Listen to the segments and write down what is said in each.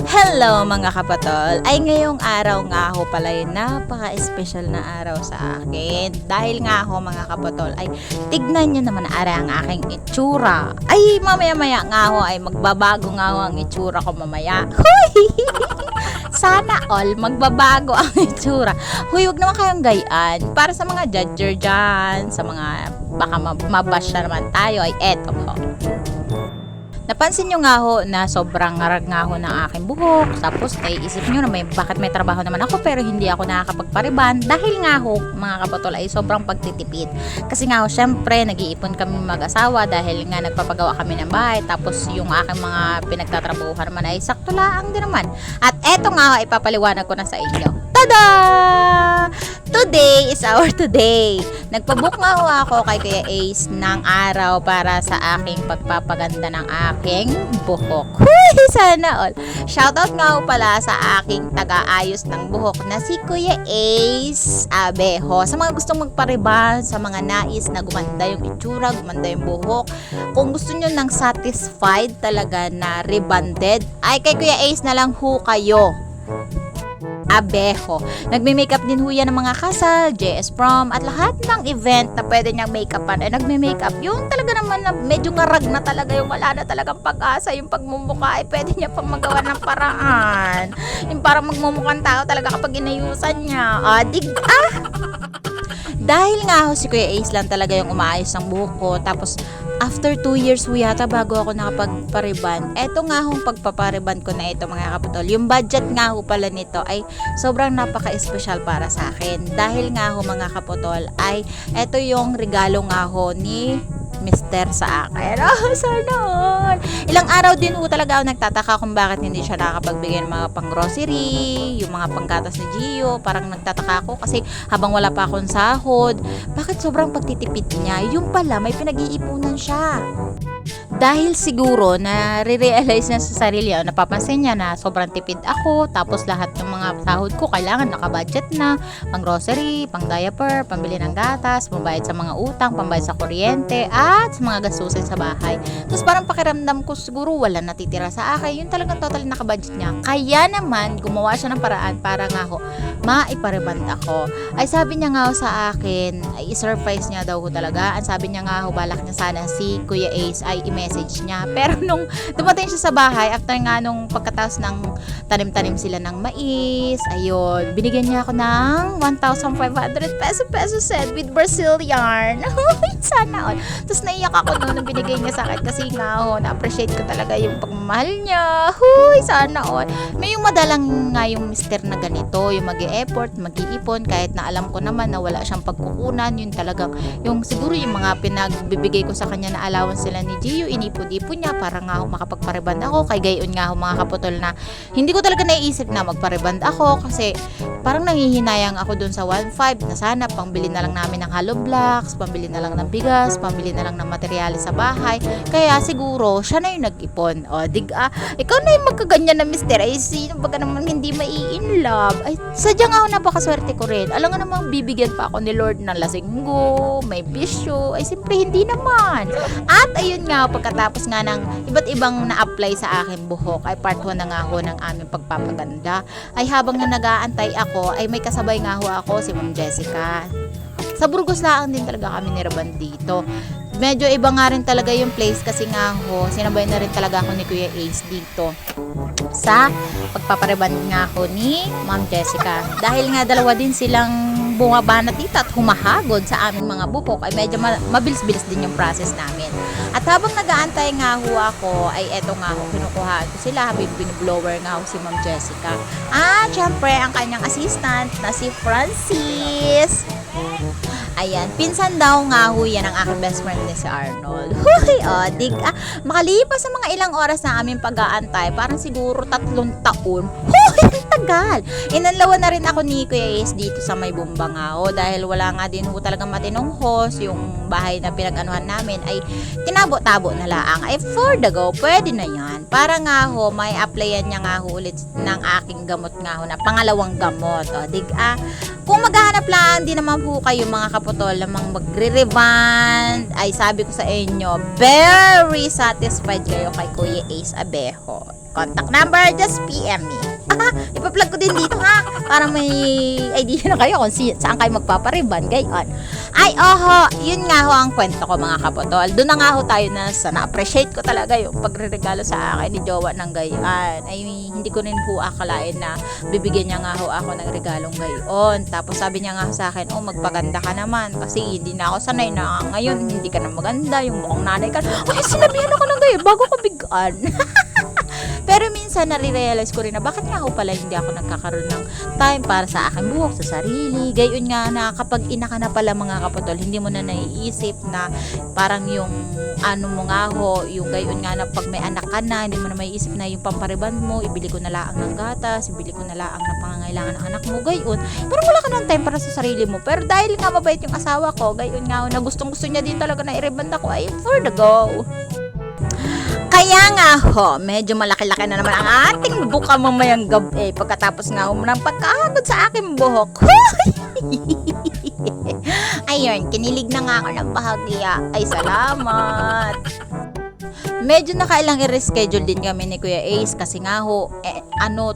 Hello mga kapatol! Ay ngayong araw nga ho pala yung napaka-espesyal na araw sa akin. Dahil nga ho mga kapatol ay tignan nyo naman ang aking itsura. Ay mamaya-maya nga ho ay magbabago nga ho ang itsura ko mamaya. Huy! Sana all magbabago ang itsura. Huy, huwag naman kayong gayaan. Para sa mga judger dyan, sa mga baka mabash na naman tayo ay eto ho. Napansin nyo nga ho na sobrang ngarag nga ho ng aking buhok. Tapos ay isip nyo na bakit may trabaho naman ako pero hindi ako nakakapagpariban. Dahil nga ho mga kapatol ay sobrang pagtitipid. Kasi nga ho syempre nag-iipon kami mag-asawa dahil nga nagpapagawa kami ng bahay. Tapos yung aking mga pinagtatrabahuhan naman ay sakto laang din naman. At eto nga ho ipapaliwanag ko na sa inyo. Tada! Today is our today. Nagpabook nga ho ako kay Kuya Ace ng araw para sa aking pagpapaganda ng aking buhok. Huy! Sana all. Shoutout nga ho pala sa aking taga-ayos ng buhok na si Kuya Ace Abeho. Sa mga gustong magpariban, sa mga nais na gumanda yung itsura, gumanda yung buhok. Kung gusto nyo ng satisfied talaga na rebonded, ay kay Kuya Ace na lang ho kayo. Abeho. Nagme-makeup din ho yan ng mga kasal, JS prom, at lahat ng event na pwede niyang make-upan ay nagme-makeup. Yung talaga naman na medyo ngarag na talaga, yung wala na talagang pag-asa, yung pagmumukha ay pwede niya pang magawa ng paraan. Yung parang magmumukhang tao talaga kapag inayusan niya. Dahil nga ho si Kuya Ace lang talaga yung umaayos ng buhok ko. Tapos after 2 years ho yata bago ako nakapagpariban. Eto nga hong pagpapariban ko na ito mga kapatol. Yung budget nga ho pala nito ay sobrang napaka-espesyal para sa akin. Dahil nga ho mga kapatol ay eto yung regalo nga ho ni Mister sa akin. Sana all. Ilang araw din ho talaga ako nagtataka kung bakit hindi siya nakakapagbigay ng mga pang-grocery, yung mga panggatas ni Gio. Parang nagtataka ako kasi habang wala pa akong sahod, bakit sobrang pagtitipid niya? Yung pala, may pinag-iipunan siya. Dahil siguro na re-realize niya sa sarili, napapansin niya na sobrang tipid ako, tapos lahat ng mga sahod ko kailangan nakabudget na, pang grocery, pang diaper, pambili ng gatas, pambayad sa mga utang, pambayad sa kuryente, at sa mga gastusin sa bahay. Tapos parang pakiramdam ko siguro wala natitira sa akin, yun talagang totally nakabudget niya. Kaya naman, gumawa siya ng paraan para nga ho, maipariband ako. Ay sabi niya nga ho sa akin, ay i-surprise niya daw ho talaga. Ang sabi niya nga ho, balak niya sana si Kuya Ace ay i-message niya. Pero nung dumating siya sa bahay, after nga nung pagkatapos ng tanim-tanim sila ng mais, ayun, binigyan niya ako ng 1,500 peso set with Brazil yarn. Sana all. Tapos naiyak ako noon nung binigay niya sa akin kasi nga ho, na-appreciate ko talaga yung pagmamahal niya. Huy, sana all. May yung madalang nga yung mister na ganito, yung mag-e-effort, mag-iipon, kahit na alam ko naman na wala siyang pagkukunan, yun talagang, yung siguro yung mga pinagbibigay ko sa kanya na allowance sila ni Gio, inipon-ipon niya para nga ho makapagpariband ako. Kay gayon nga ho mga kaputol na hindi ko talaga naiisip na magpariband ako kasi parang nangihinayang ako dun sa 1,500 na sana pangbili na lang namin ng hollow blocks, pambili na lang ng bigas, pambili na lang ng materyales sa bahay. Kaya siguro siya na yung nag-ipon. O ikaw na yung magkaganyan na mister. Ay sino baga naman hindi mai-in love. Ay sadyang ako napakaswerte ko rin. Alam nga namang bibigyan pa ako ni Lord ng lasinggo, may bisyo. Ay siyempre hindi naman. At ayun nga, pagkatapos nga ng iba't ibang na-apply sa akin buhok, ay part 1 na nga ho ng aming pagpapaganda. Ay habang na nag-aantay ako, ay may kasabay nga ho ako, si Ma'am Jessica. Sa Burgos lang din talaga kami niraban dito. Medyo iba nga rin talaga yung place kasi nga ho, sinabay na rin talaga ako ni Kuya Ace dito sa pagpapariban nga ako ni Ma'am Jessica. Dahil nga dalawa din silang bumabanat dito at humahagod sa aming mga buhok, ay medyo mabilis-bilis din yung process namin. At habang nag-aantay nga ho ako, ay eto nga ho, kinukuhaan ko sila, habang biniblower nga ho si Ma'am Jessica. At syempre, ang kanyang assistant na si Francis. Ayan, pinsan daw nga ho yan ang aking best friend ni si Arnold. Huy, makalipas sa mga ilang oras na aming pag-aantay, parang siguro 3 taon. Huy, ang tagal! Inanlawan na rin ako ni Kuya Ace dito sa may Bumbangao dahil wala nga din ho talagang matinong host. Yung bahay na pinag-anuhan namin ay tinabo-tabo na laang. Ay for the go, pwede na yan. Para nga ho, may applyan niya nga ho ulit ng aking gamot nga ho na pangalawang gamot. Kung maghahanap lang din naman po kayo mga kaputol namang magre-reband, ay sabi ko sa inyo, very satisfied kayo kay Kuya Ace Abeho. contact number, just PM me. Ipa-plug ko din dito ha, para may idea na kayo kung saan kayo magpapariban, gayon. Ay, oho, yun nga ho ang kwento ko mga kaputol. Doon na nga ho tayo na-appreciate ko talaga yung pagre-regalo sa akin ni jowa ng gayon. Ay, hindi ko rin po akalain na bibigyan niya nga ho ako ng regalong gayon. Tapos sabi niya nga sa akin, oh, magpaganda ka naman kasi hindi na ako sanay na ngayon hindi ka na maganda, yung mukhang nanay ka. Ay, sinabihan ako ng gayon bago ko bigaan. Pero minsan nare-realize ko rin na bakit nga ako pala hindi ako nagkakaroon ng time para sa aking buhok, sa sarili. Gayon nga na kapag ina ka na pala mga kaputol, hindi mo na naiisip na parang yung ano mo nga ho, yung gayon nga na pag may anak ka na, hindi mo na maiisip na yung pampariban mo, ibili ko na laang ng gatas, ibili ko na laang ng pangangailangan ng anak mo, gayon. Parang wala ka ng time para sa sarili mo. Pero dahil nga mabait yung asawa ko, gayon nga ho, na gustong gusto niya din talaga na i-reband ako, ay for the go. Kaya nga ho, medyo malaki-laki na naman ang ating buka mamayang gabi pagkatapos nga ho ng pagkahagod sa aking buhok. Ayun, kinilig na nga ako ng bahagya. Ay, salamat. Medyo nakailang i-reschedule din kami ni Kuya Ace kasi nga ho,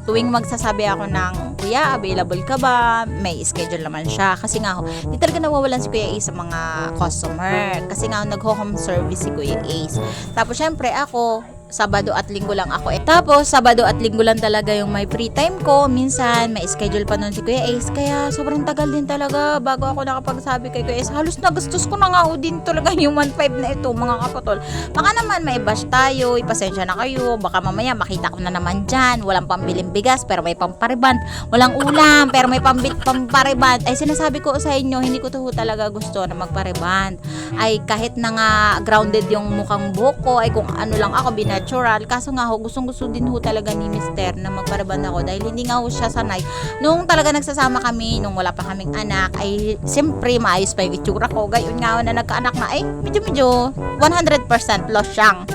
tuwing magsasabi ako ng Kuya, available ka ba? May schedule naman siya. Kasi nga ho, di talaga nawawalan si Kuya Ace sa mga customer. Kasi nga ho, nag-home service si Kuya Ace. Tapos syempre ako, Sabado at Linggo lang ako. Tapos, Sabado at Linggo lang talaga yung may free time ko. Minsan, may schedule pa nun si Kuya Ace. Kaya, sobrang tagal din talaga bago ako nakapagsabi kay Kuya Ace. Halos nagastos ko na nga ho din talaga yung 1.5 na ito, mga kapatol. Baka naman may bash tayo, ipasensya na kayo. Baka mamaya makita ko na naman dyan. Walang pambiling bigas, pero may pampariban. Walang ulam, pero may pampariban. Ay, sinasabi ko sa inyo, hindi ko to talaga gusto na magpariban. Ay, kahit na nga grounded yung mukhang buhok ko, ay kung ano lang ako, natural. Kaso nga ho, gustong-gusto din ho talaga ni Mister na magpariban ako dahil hindi nga ho siya sanay. Nung talaga nagsasama kami, nung wala pa kaming anak, ay siyempre maayos pa yung itsura ko. Gayon nga ho na nagkaanak na, ay medyo 100% loss siyang.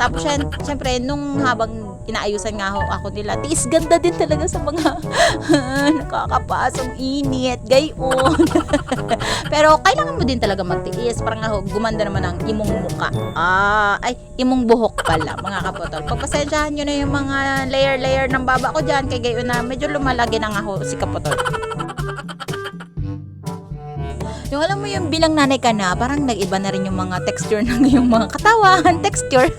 Tapos siyempre, nung habang inaayusan nga ho ako nila, tiis ganda din talaga sa mga nakakapasong init, gayon. Pero kailangan mo din talaga magtiis para nga ho, gumanda naman ang imong muka. Imong buhok pala, mga kapotol. Pagpasensyahan nyo na yung mga layer-layer ng baba ko dyan, kay gayon na medyo lumalagi na nga ho si kapotol. Yung alam mo yung bilang nanay ka na, parang nag-iba na rin yung mga texture ng yung mga katawan, texture.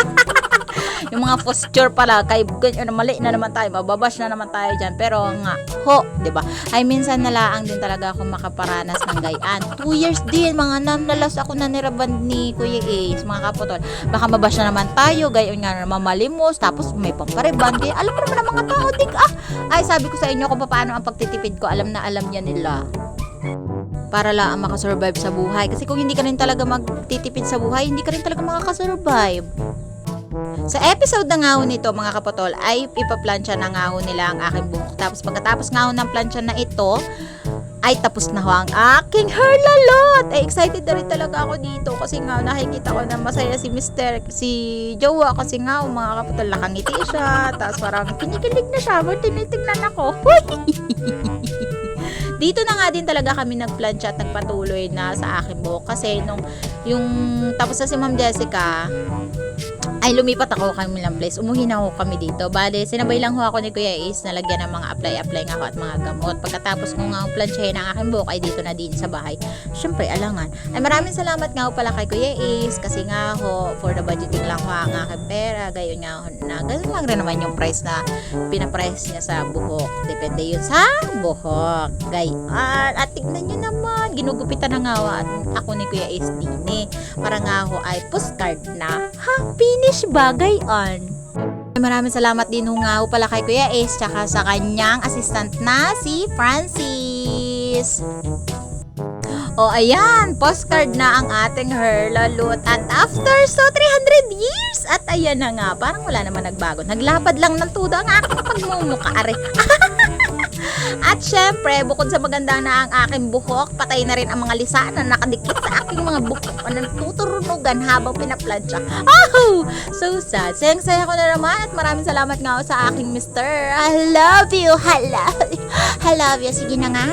Yung mga posture pala, kay mali na naman tayo, mababash na naman tayo dyan. Pero nga, ho, diba? Ay minsan nalaang din talaga ako makaparanas ng gayaan. 2 years din, mga nanalas ako na niraband ni Kuya Ace, mga kapotol. Baka mabash na naman tayo, gayon nga na mamalimos, tapos may pampariban. Kaya alam mo naman ang mga tao, ay sabi ko sa inyo kung paano ang pagtitipid ko, alam na alam niya nila. Para lang makasurvive sa buhay. Kasi kung hindi ka rin talaga magtitipid sa buhay, hindi ka rin talaga makakasurvive. Sa episode na nga ho nito, mga kapotol, ay ipaplansya na nga ho nila ang aking buhok. Tapos pagkatapos nga ho ng plansya na ito, ay tapos na ho ang aking hair lalot. Ay excited na rin talaga ako dito kasi nga nakikita ko na masaya si Mr. si Jowa kasi nga ho, mga kapotol, nakangiti siya. Tapos parang kinikilig na siya, tinitignan ako. Dito na nga din talaga kami nagplansya at nagpatuloy na sa aking buhok kasi nung yung tapos na si Ma'am Jessica ay lumipat ako kami lang place. Umuwi na ako kami dito. Bale, sinabay lang ho ako ni Kuya Ace na lagyan ng mga apply nga ako at mga gamot. Pagkatapos ko nga plansyahin ang aking buhok ay dito na din sa bahay. Siyempre, alangan. Ay maraming salamat nga ho pala kay Kuya Ace kasi nga ho, for the budgeting lang ho ang aking pera. Gayon nga ho na, ganun lang rin naman yung price na pinaprice niya sa buhok. Depende yun sa buhok. Gayon. At tignan nyo naman, ginugupitan na nga ho at ako ni Kuya Ace din para nga ho ay postcard na. Ha? Finish bagay on. Maraming salamat din nga ho pala kay Kuya Ace tsaka sa kanyang assistant na si Francis. O ayan, postcard na ang ating hair lalot at after 300 years at ayan na nga, parang wala naman nagbago. Naglapad lang ng tudo ang aking pagmumuka. At syempre, bukod sa maganda na ang aking buhok, patay na rin ang mga lisa na nakadikit sa aking mga buhok na natuturunugan habang pinaplansya. Oh! So sad. Sayang-saya ko na naman at maraming salamat nga sa aking mister. I love you. I love you. Sige na nga.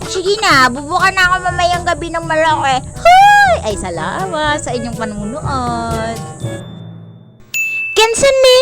Sige na, bubuka na ako mamayang gabi ng malaki. Ay, salamat sa inyong panunood. Kinsan ni?